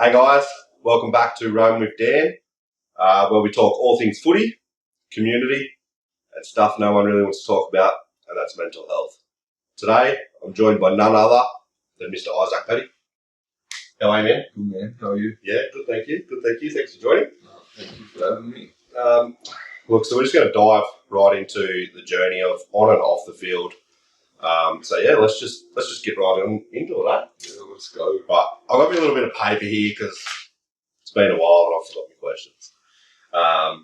Hey guys, welcome back to Rome with Dan, where we talk all things footy, community, and stuff no one really wants to talk about, and that's mental health. Today, I'm joined by none other than Mr. Isaac Petty. How are you, man? Good, man. How are you? Yeah, good, thank you. Good, thank you. Thanks for joining. Thank you for having me. Look, so we're just going to dive right into the journey of on and off the field. Let's just get right into it, eh? Yeah, let's go. Right, I've got me a little bit of paper here because it's been a while and I've forgot my questions. I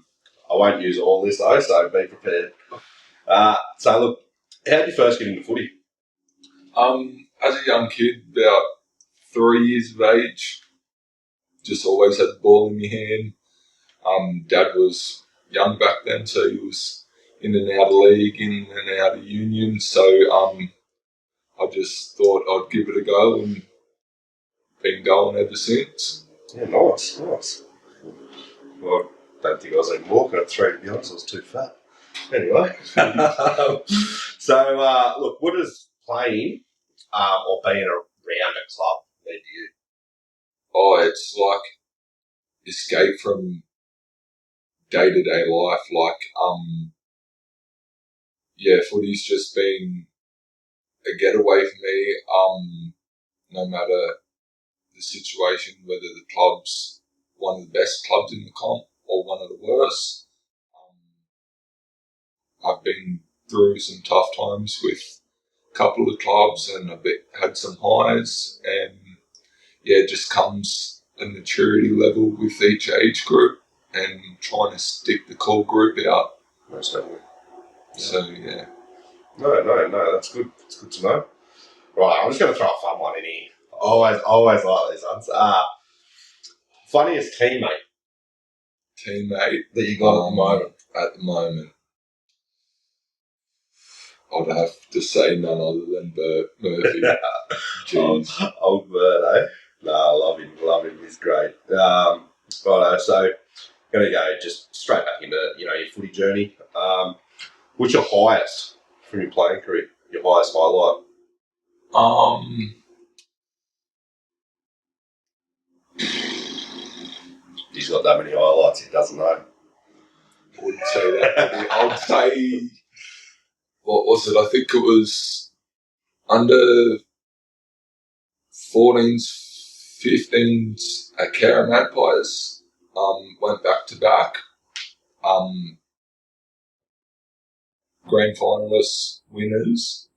won't use all this though, so be prepared. Look, how did you first get into footy? As a young kid, about 3 years of age, just always had the ball in my hand. Dad was young back then, so he was in and out of league, in and out of union. So I just thought I'd give it a go and been going ever since. Yeah, nice. Well, I don't think I was even walking at 3, to be honest. I was too fat. Anyway. Look, what does playing or being around a club mean to you? Oh, it's like escape from day-to-day life. Footy's just been a getaway for me. No matter the situation, whether the club's one of the best clubs in the comp or one of the worst. I've been through some tough times with a couple of clubs and I've had some highs, and it just comes a maturity level with each age group and trying to stick the core group out. Most definitely. So, yeah. No, that's good. It's good to know. Right, I'm just going to throw a fun one in here. Always like these ones. Funniest teammate that you got at the moment, I'd have to say none other than Bert Murphy. Jeez. Old Bert, eh? No, I love him. He's great. Righto, so going to go just straight back into your footy journey. What's your highest from your playing career? Your highest highlight? He's got that many highlights. He doesn't know. I wouldn't say that. I would say, what was it? I think it was under 14s, 15s at Cara Magpies. Went back to back. Grand finalists, winners.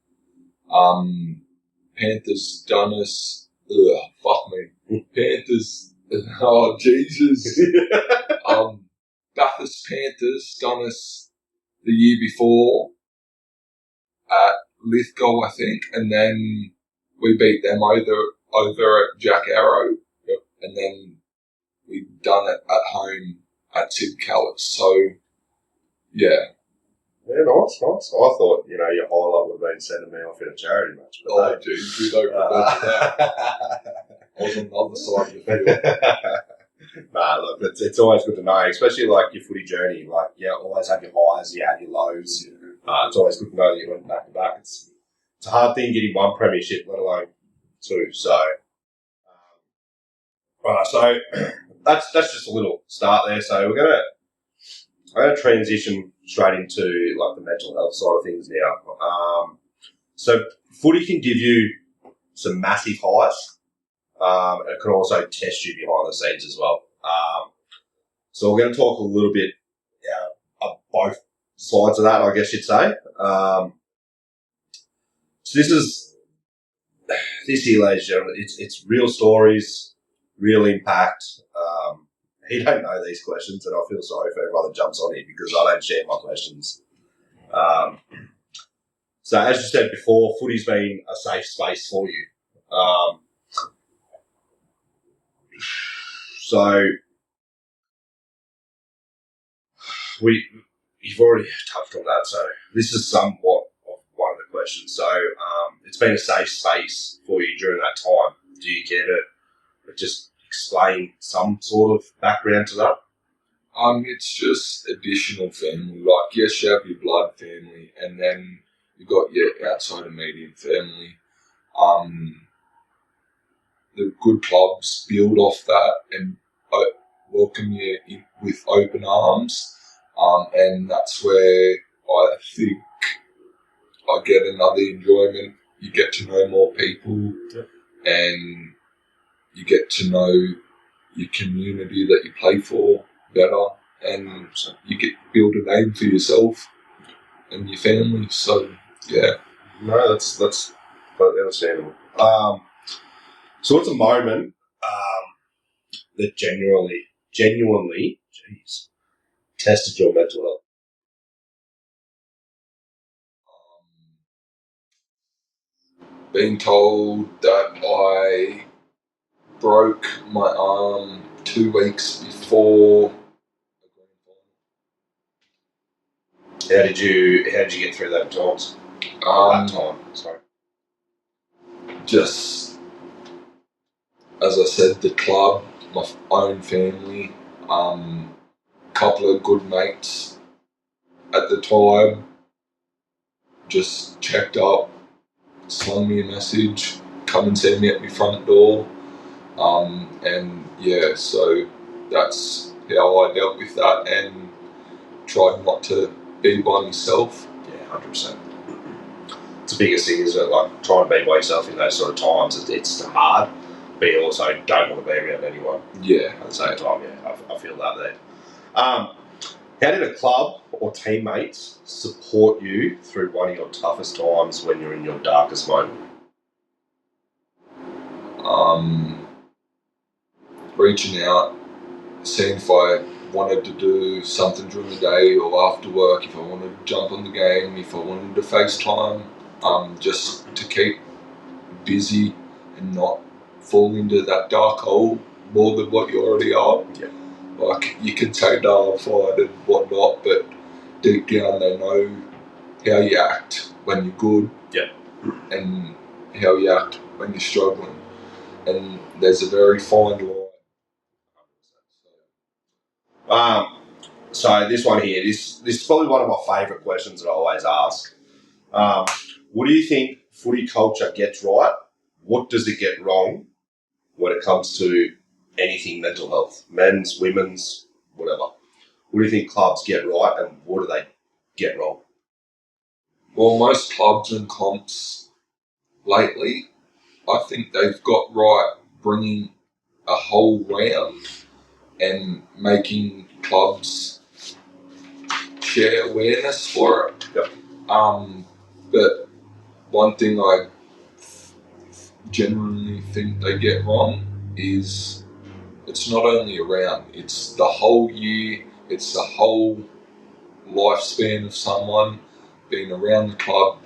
Panthers done us. Fuck me. Panthers. Oh, Jesus. Bathurst Panthers done us the year before at Lithgow, I think, and then we beat them over at Jack Arrow. Yep. And then we done it at home at Sid Callis. So, yeah. Yeah, nice. I thought, your highlight would have been sending me off in a charity match. But oh, geez, we don't remember that. I was on the other side of the field. Nah, look, it's always good to know, especially like your footy journey. Like, always have your highs, you have your lows. It's always good to know that you went back to back. It's a hard thing getting one premiership, let alone two. So, so that's just a little start there. So I'm gonna transition straight into like the mental health side of things now. So footy can give you some massive highs. It can also test you behind the scenes as well. So we're going to talk a little bit of both sides of that, I guess you'd say. So this here, ladies and gentlemen, it's real stories, real impact. He don't know these questions, and I feel sorry for everyone that jumps on here because I don't share my questions. So as you said before, footy's been a safe space for you. So you've already touched on that. So this is somewhat of one of the questions. So it's been a safe space for you during that time. Do you care to just explain some sort of background to that? It's just additional family. Like, yes, you have your blood family, and then you've got your outside immediate family. the good clubs build off that and welcome you in with open arms, and that's where I think I get another enjoyment. You get to know more people, and you get to know your community that you play for better, and you get to build a name for yourself and your family. So yeah, no, that's totally understandable. So what's a moment that genuinely, jeez, tested your mental health? being told that I broke my arm 2 weeks before. How did you get through that times? That time, sorry. Just as I said, the club, my own family, couple of good mates at the time just checked up, slung me a message, come and see me at my front door, and yeah, so that's how I dealt with that and tried not to be by myself. Yeah, 100%. It's the biggest thing, is that like trying to be by yourself in those sort of times. It's hard, but you also don't want to be around anyone. Yeah, At the same time, yeah, I feel that there. How did a club or teammates support you through one of your toughest times when you're in your darkest moment? Reaching out, seeing if I wanted to do something during the day or after work, if I wanted to jump on the game, if I wanted to FaceTime, just to keep busy and not fall into that dark hole more than what you already are. Yeah. Like, you can say no, I'm fine and whatnot, but deep down they know how you act when you're good, yeah, and how you act when you're struggling. And there's a very fine line. So this one here, this is probably one of my favourite questions that I always ask. What do you think footy culture gets right? What does it get wrong when it comes to anything mental health? Men's, women's, whatever. What do you think clubs get right and what do they get wrong? Well, most clubs and comps lately, I think they've got right bringing a whole round and making clubs share awareness for it. Yep. But one thing I genuinely think they get wrong is it's not only around, it's the whole year, it's the whole lifespan of someone being around the club,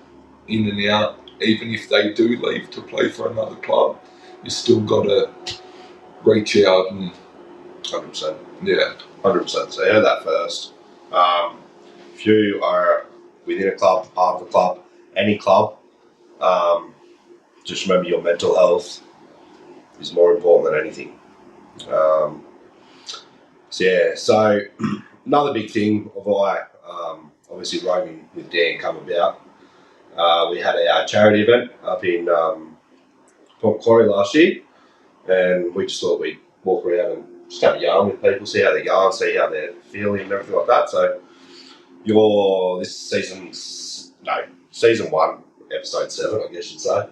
in and out. Even if they do leave to play for another club, you still got to reach out and 100%. yeah, 100%. So you heard that first. If you are within a club, part of a club, any club, just remember your mental health is more important than anything. So another big thing of obviously roaming with Dan come about. We had our charity event up in Port Macquarie last year, and we just thought we'd walk around and just have a yarn with people, see how they're going, see how they're feeling and everything like that. So season 1, episode 7, I guess you'd say.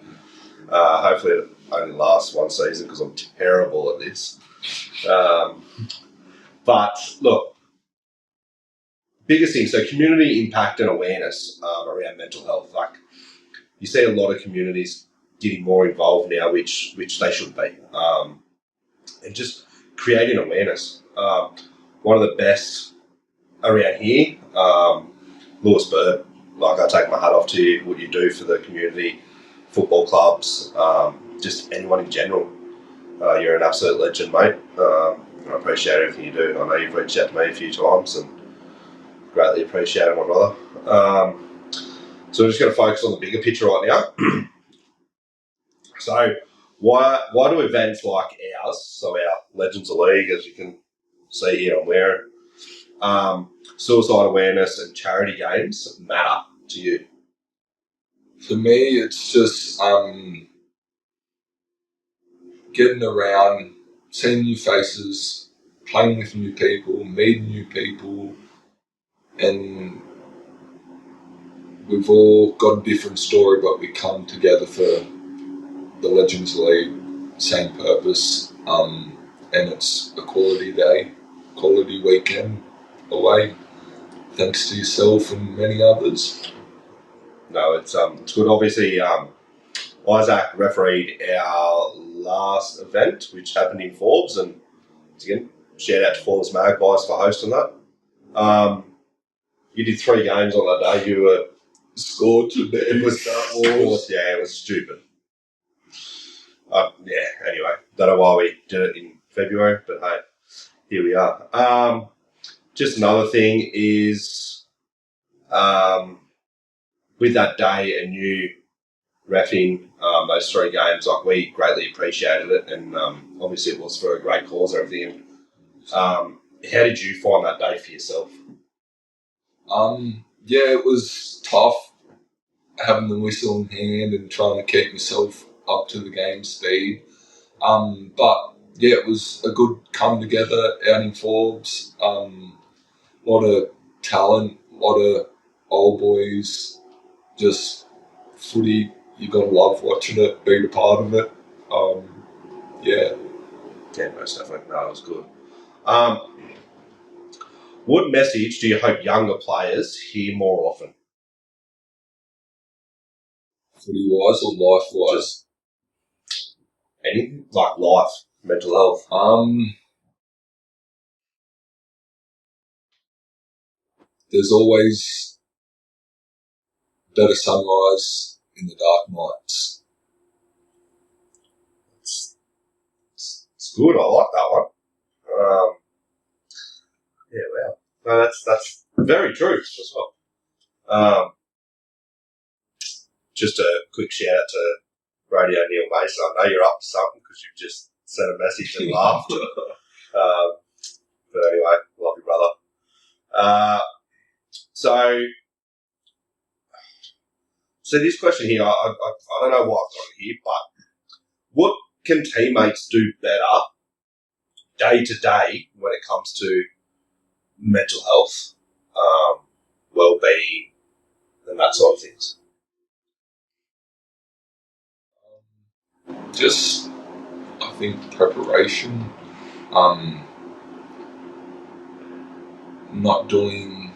Hopefully it only lasts one season because I'm terrible at this. But look, biggest thing, so community impact and awareness around mental health. Like, you see a lot of communities getting more involved now, which they should be, and just creating awareness. One of the best around here, Lewis Bird. Like, I take my hat off to you, what you do for the community, football clubs, just anyone in general. You're an absolute legend, mate. I appreciate everything you do. I know you've reached out to me a few times and greatly appreciate it, my brother. So we're just going to focus on the bigger picture right now. So why do events like ours, so our Legends of League, as you can see here I'm wearing, suicide awareness and charity games matter to you? for me it's just getting around, seeing new faces, playing with new people, meeting new people, and we've all got a different story, but we come together for the Legends League, same purpose, and it's a quality day, quality weekend away, thanks to yourself and many others. No, it's good. Obviously, Isaac refereed our last event, which happened in Forbes, and again, shout out to Forbes Magpies for hosting that. You did 3 games on that day. You were Scored to the it was it was stupid. Anyway, don't know why we did it in February, but hey, here we are. Just another thing is, with that day and you reffing those 3 games, like we greatly appreciated it, and obviously it was for a great cause and everything. How did you find that day for yourself? It was tough having the whistle in hand and trying to keep myself up to the game speed. But it was a good come together out in Forbes. A lot of talent, a lot of old boys, just footy. You gotta love watching it, being a part of it. Yeah, most definitely. No, it was good. What message do you hope younger players hear more often? Footy-wise or life-wise? Just anything, like life, mental health. There's always better sunrise in the dark nights. It's good. I like that one. Wow. No, that's very true as well. Just a quick shout out to Radio Neil Mason. I know you're up to something because you've just sent a message and laughed. But anyway, love you, brother. So this question here, I don't know why I've got it here, but what can teammates do better day to day when it comes to mental health, well-being, and that sort of things? Just, I think, preparation. Not doing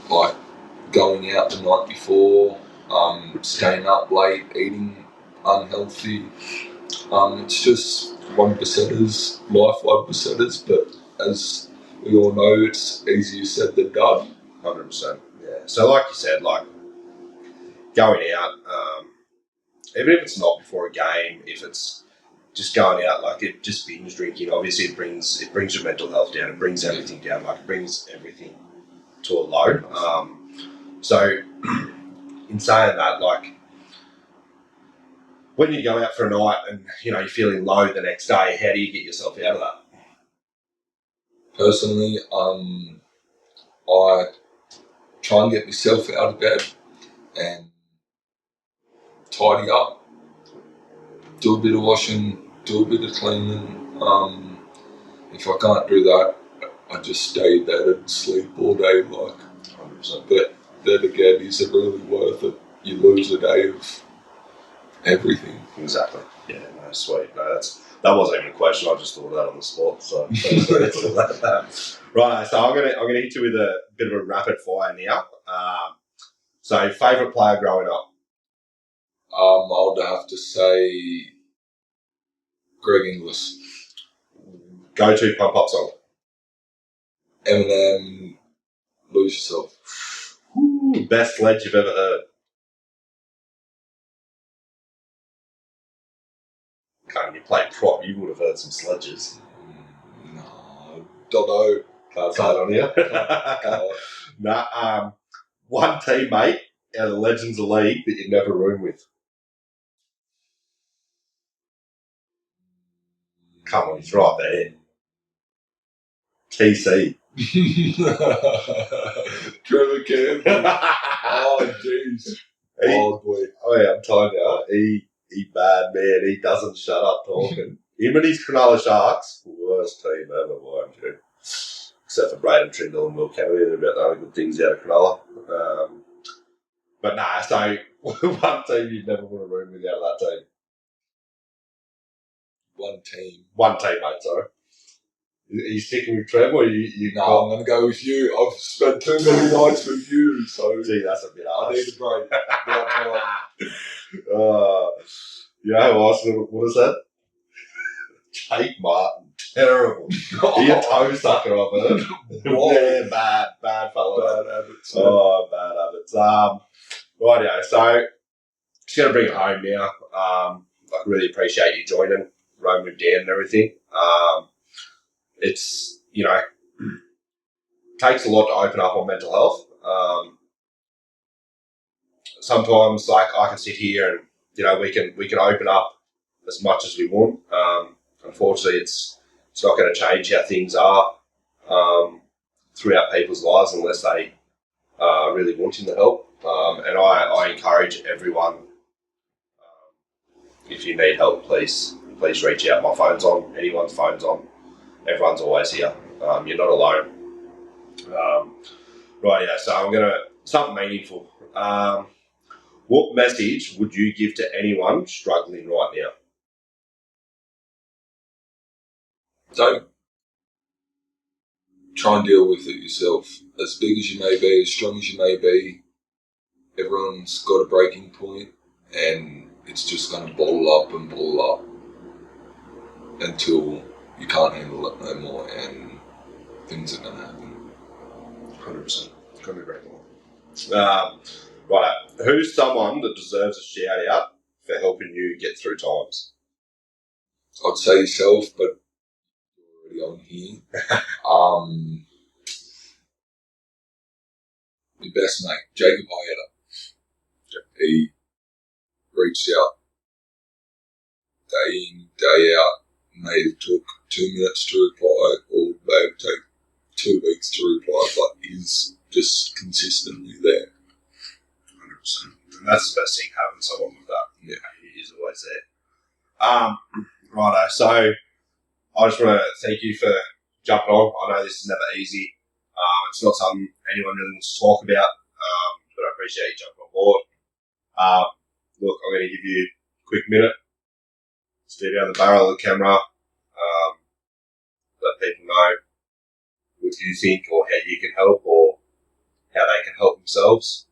like going out the night before, staying up late, eating unhealthy. It's just 1%ers, life 1%ers, but as we all know, it's easier said than done. 100%. Yeah. So like you said, like going out, even if it's not before a game, if it's just going out, like it just binge drinking, obviously it brings your mental health down. It brings everything down. Like it brings everything to a low. So in saying that, like when you go out for a night and you're feeling low the next day, how do you get yourself out of that? Personally, I try and get myself out of bed and tidy up, do a bit of washing, do a bit of cleaning. If I can't do that, I just stay in bed and sleep all day. Like, 100%. But then again, is it really worth it? You lose a day of everything. Exactly. Yeah. No, sweet. No, that wasn't even a question. I just thought of that on the spot. So right. So I'm gonna hit you with a bit of a rapid fire now. So favourite player growing up? I would have to say Greg Inglis. Go-to pump-up song? Eminem, Lose Yourself. Ooh, best sledge you've ever heard? Can't you play prop? You would have heard some sledges. No, don't know. Can't say it on here. Nah, one teammate out of the Legends League that you'd never room with. Come on, he's right there. TC. Trevor Campbell. Oh, jeez. Old boy. Oh, yeah, I'm telling you, He bad man. He doesn't shut up talking. Him and his Cronulla Sharks, worst team ever, mind you. Except for Braden Trindle and Will Kennedy, they're about the only good things out of Cronulla. But nah, so one team you'd never want to room with out of that team. One team, mate, sorry. Are you sticking with Trev or you No, I'm going to go with you. I've spent too many nights with you, so Gee, that's a bit harsh. I need a break. You know who else would have said? Jake Martin. Terrible. He a toe sucker, I've heard. Yeah, bad fella. Bad habits. Oh, bad habits. Rightio, so just going to bring it home now. I really appreciate you joining, roaming with Dan and everything. It's, takes a lot to open up on mental health. Sometimes, like, I can sit here and, we can open up as much as we want. Unfortunately, it's not going to change how things are throughout people's lives unless they are really wanting the help. And I encourage everyone, if you need help, please reach out. My phone's on, anyone's phone's on. Everyone's always here. You're not alone. Rightio, so I'm going to, something meaningful. What message would you give to anyone struggling right now? Don't try and deal with it yourself. As big as you may be, as strong as you may be, everyone's got a breaking point, and it's just going to bottle up until you can't handle it no more, and things are going to happen. 100%. Couldn't agree more. Right, who's someone that deserves a shout out for helping you get through times? I'd say yourself, but you're already on here. Your best mate, Jacob Hayeta. He reached out day in, day out. May have took 2 minutes to reply, or may have taken 2 weeks to reply, but he's just consistently there. 100%. And that's the best thing, having someone with that. Yeah. He's always there. Righto, so I just want to thank you for jumping on. I know this is never easy. It's not something anyone really wants to talk about, but I appreciate you jumping on board. Look, I'm going to give you a quick minute. Stare down the barrel of the camera. Let people know what you think or how you can help or how they can help themselves.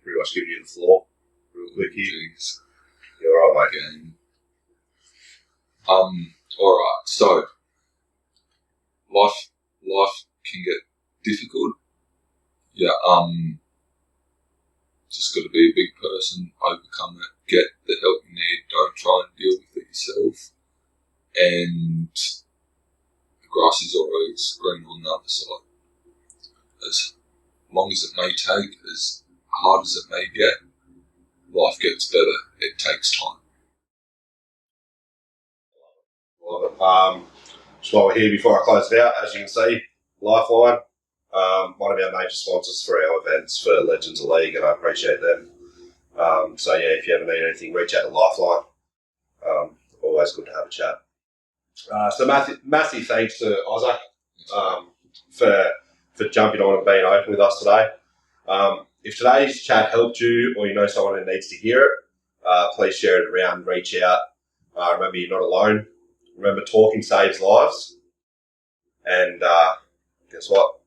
Pretty much giving you the floor real quick here. Jeez. You're all right, mate. Game. Alright, so life can get difficult. Yeah, just gotta be a big person, overcome it, get the help you need, don't try and deal with it yourself. And the grass is always green on the other side. As long as it may take, as hard as it may get, life gets better. It takes time. Love it. Just while we're here, before I close it out, as you can see, Lifeline, one of our major sponsors for our events for Legends of League, and I appreciate them. So yeah, if you ever need anything, reach out to Lifeline. Always good to have a chat. So massive thanks to Isaac for jumping on and being open with us today. If today's chat helped you, or you know someone who needs to hear it, please share it around, reach out. Remember, you're not alone. Remember, talking saves lives. And guess what?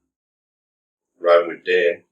Roaming with Dan